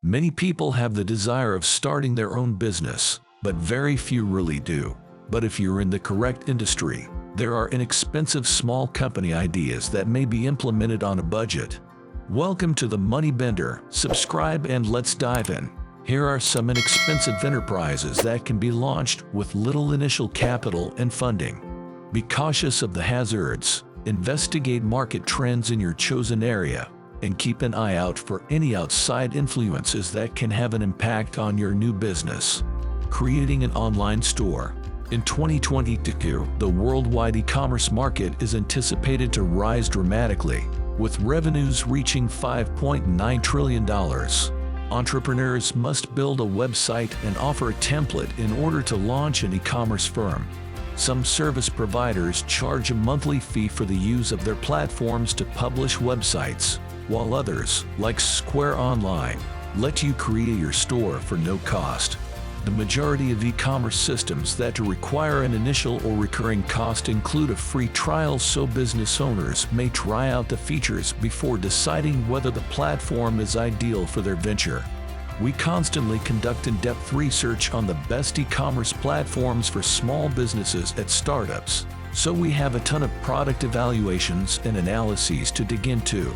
Many people have the desire of starting their own business, but very few really do. But if you're in the correct industry, there are inexpensive small company ideas that may be implemented on a budget. Welcome to the Money Bender. Subscribe and let's dive in. Here are some inexpensive enterprises that can be launched with little initial capital and funding. Be cautious of the hazards. Investigate market trends in your chosen area, and keep an eye out for any outside influences that can have an impact on your new business. Creating an online store. In 2022, the worldwide e-commerce market is anticipated to rise dramatically, with revenues reaching $5.9 trillion. Entrepreneurs must build a website and offer a template in order to launch an e-commerce firm. Some service providers charge a monthly fee for the use of their platforms to publish websites, while others, like Square Online, let you create your store for no cost. The majority of e-commerce systems that require an initial or recurring cost include a free trial, so business owners may try out the features before deciding whether the platform is ideal for their venture. We constantly conduct in-depth research on the best e-commerce platforms for small businesses at startups, so we have a ton of product evaluations and analyses to dig into.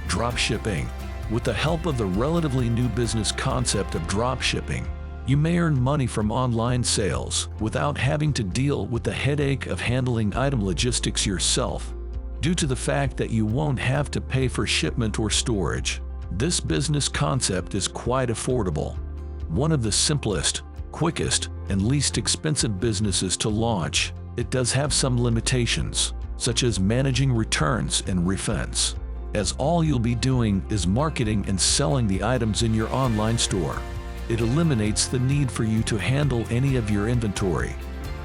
Dropshipping. With the help of the relatively new business concept of dropshipping, you may earn money from online sales without having to deal with the headache of handling item logistics yourself. Due to the fact that you won't have to pay for shipment or storage, this business concept is quite affordable. One of the simplest, quickest, and least expensive businesses to launch, it does have some limitations, such as managing returns and refunds, as all you'll be doing is marketing and selling the items in your online store. It eliminates the need for you to handle any of your inventory.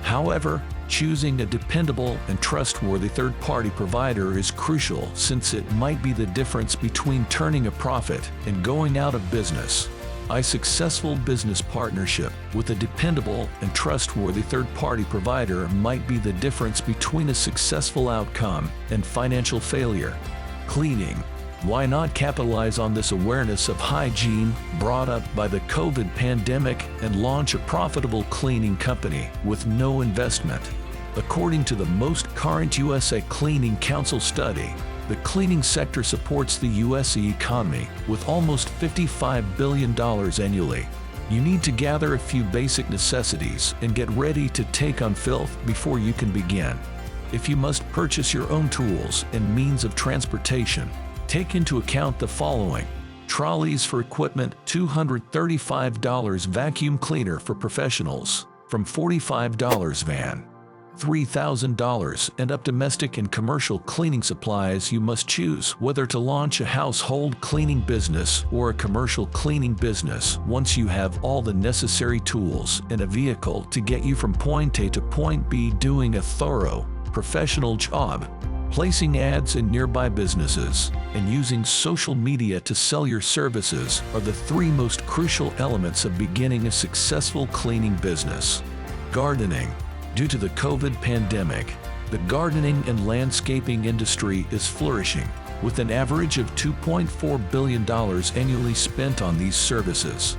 However, choosing a dependable and trustworthy third-party provider is crucial, since it might be the difference between turning a profit and going out of business. A successful business partnership with a dependable and trustworthy third-party provider might be the difference between a successful outcome and financial failure. Cleaning. Why not capitalize on this awareness of hygiene brought up by the COVID pandemic and launch a profitable cleaning company with no investment? According to the most current USA Cleaning Council study, the cleaning sector supports the U.S. economy with almost $55 billion annually. You need to gather a few basic necessities and get ready to take on filth before you can begin. If you must purchase your own tools and means of transportation, take into account the following: trolleys for equipment, $235 vacuum cleaner for professionals, from $45 van, $3,000 and up. Domestic and commercial cleaning supplies. You must choose whether to launch a household cleaning business or a commercial cleaning business once you have all the necessary tools and a vehicle to get you from point A to point B. Doing a thorough, professional job, placing ads in nearby businesses, and using social media to sell your services are the three most crucial elements of beginning a successful cleaning business. Gardening. Due to the COVID pandemic, the gardening and landscaping industry is flourishing, with an average of $2.4 billion annually spent on these services.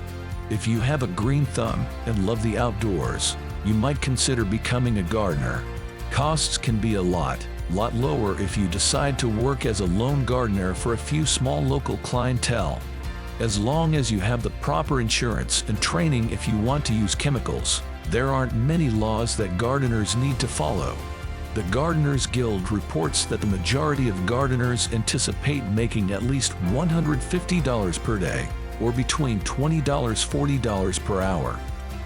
If you have a green thumb and love the outdoors, you might consider becoming a gardener. Costs can be a lot lower if you decide to work as a lone gardener for a few small local clientele. As long as you have the proper insurance and training. If you want to use chemicals, there aren't many laws that gardeners need to follow. The Gardeners Guild reports that the majority of gardeners anticipate making at least $150 per day, or between $20–40 per hour.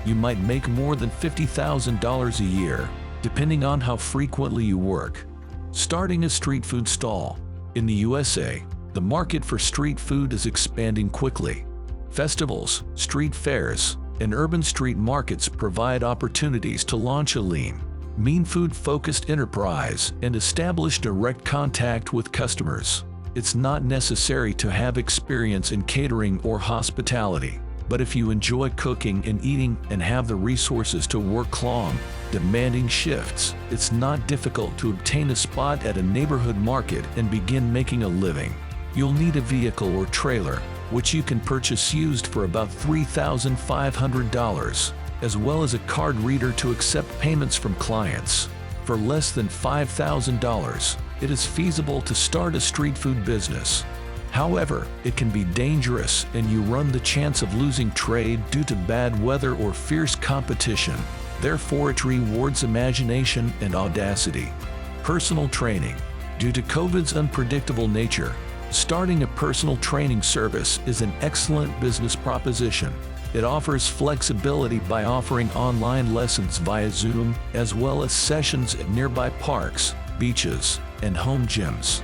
You might make more than $50,000 a year, depending on how frequently you work. Starting a street food stall. In the USA, the market for street food is expanding quickly. Festivals, street fairs, and urban street markets provide opportunities to launch a lean, mean food-focused enterprise and establish direct contact with customers. It's not necessary to have experience in catering or hospitality, but if you enjoy cooking and eating and have the resources to work long, demanding shifts, it's not difficult to obtain a spot at a neighborhood market and begin making a living. You'll need a vehicle or trailer, which you can purchase used for about $3,500, as well as a card reader to accept payments from clients. For less than $5,000, it is feasible to start a street food business. However, it can be dangerous and you run the chance of losing trade due to bad weather or fierce competition. Therefore, it rewards imagination and audacity. Personal training. Due to COVID's unpredictable nature, starting a personal training service is an excellent business proposition. It offers flexibility by offering online lessons via Zoom, as well as sessions at nearby parks, beaches, and home gyms.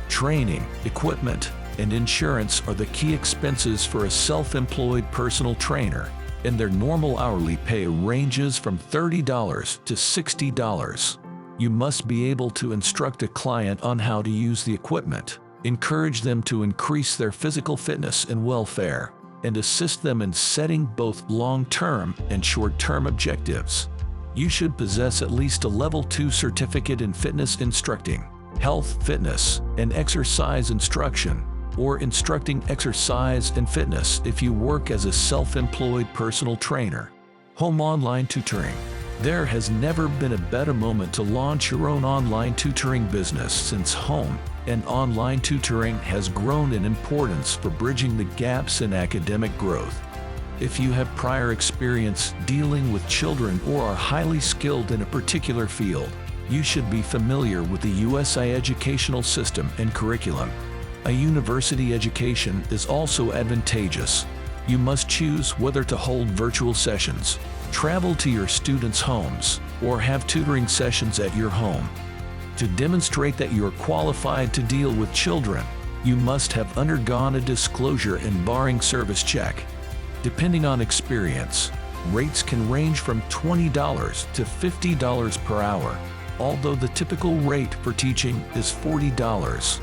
Training, equipment, and insurance are the key expenses for a self-employed personal trainer, and their normal hourly pay ranges from $30 to $60. You must be able to instruct a client on how to use the equipment, encourage them to increase their physical fitness and welfare, and assist them in setting both long-term and short-term objectives. You should possess at least a Level 2 certificate in fitness instructing, health, fitness, and exercise instruction, or instructing exercise and fitness if you work as a self-employed personal trainer. Home online tutoring. There has never been a better moment to launch your own online tutoring business since home and online tutoring has grown in importance for bridging the gaps in academic growth. If you have prior experience dealing with children or are highly skilled in a particular field, you should be familiar with the USA educational system and curriculum. A university education is also advantageous. You must choose whether to hold virtual sessions, travel to your students' homes, or have tutoring sessions at your home. To demonstrate that you are qualified to deal with children, you must have undergone a disclosure and barring service check. Depending on experience, rates can range from $20 to $50 per hour, although the typical rate for teaching is $40.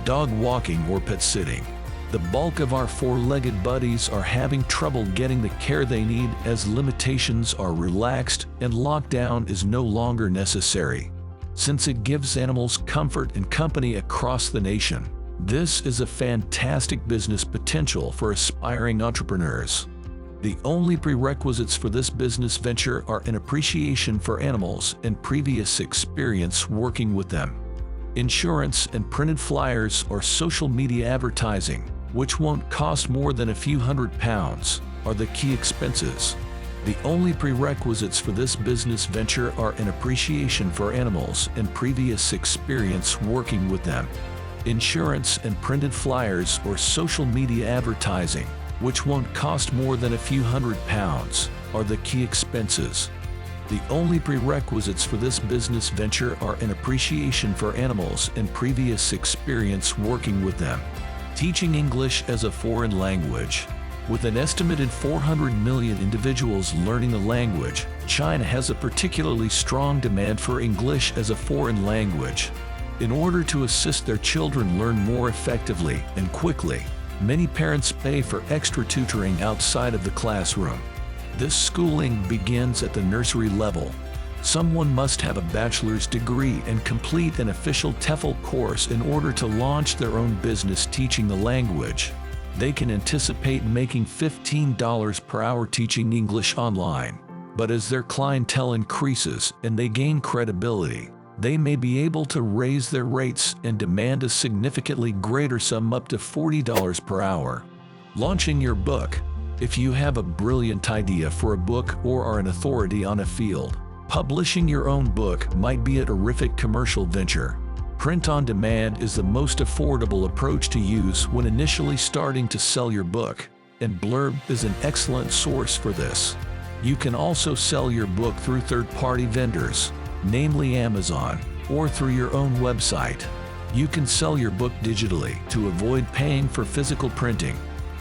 Dog walking or pet sitting. The bulk of our four-legged buddies are having trouble getting the care they need as limitations are relaxed and lockdown is no longer necessary. Since it gives animals comfort and company across the nation, this is a fantastic business potential for aspiring entrepreneurs. The only prerequisites for this business venture are an appreciation for animals and previous experience working with them. Insurance and printed flyers or social media advertising, which won't cost more than a few £100s, are the key expenses. The only prerequisites for this business venture are an appreciation for animals and previous experience working with them. Insurance and printed flyers or social media advertising, which won't cost more than a few £100s, are the key expenses. The only prerequisites for this business venture are an appreciation for animals and previous experience working with them. Teaching English as a foreign language. With an estimated 400 million individuals learning the language, China has a particularly strong demand for English as a foreign language. In order to assist their children learn more effectively and quickly, many parents pay for extra tutoring outside of the classroom. This schooling begins at the nursery level. Someone must have a bachelor's degree and complete an official TEFL course in order to launch their own business teaching the language. They can anticipate making $15 per hour teaching English online. But as their clientele increases and they gain credibility, they may be able to raise their rates and demand a significantly greater sum up to $40 per hour. Launching your book. If you have a brilliant idea for a book or are an authority on a field, publishing your own book might be a terrific commercial venture. Print on demand is the most affordable approach to use when initially starting to sell your book, and Blurb is an excellent source for this. You can also sell your book through third-party vendors, namely Amazon, or through your own website. You can sell your book digitally to avoid paying for physical printing.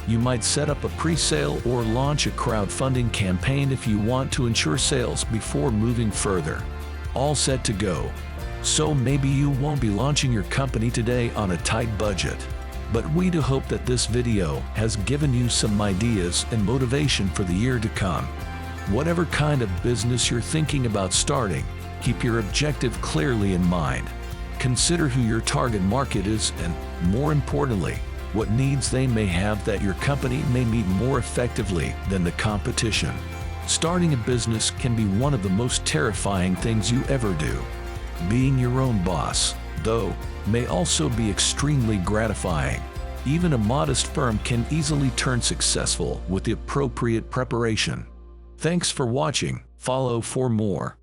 You might set up a pre-sale or launch a crowdfunding campaign if you want to ensure sales before moving further. All set to go. So maybe you won't be launching your company today on a tight budget. But we do hope that this video has given you some ideas and motivation for the year to come. Whatever kind of business you're thinking about starting, keep your objective clearly in mind. Consider who your target market is and, more importantly, what needs they may have that your company may meet more effectively than the competition. Starting a business can be one of the most terrifying things you ever do. Being your own boss, though, may also be extremely gratifying. Even a modest firm can easily turn successful with the appropriate preparation. Thanks for watching. Follow for more.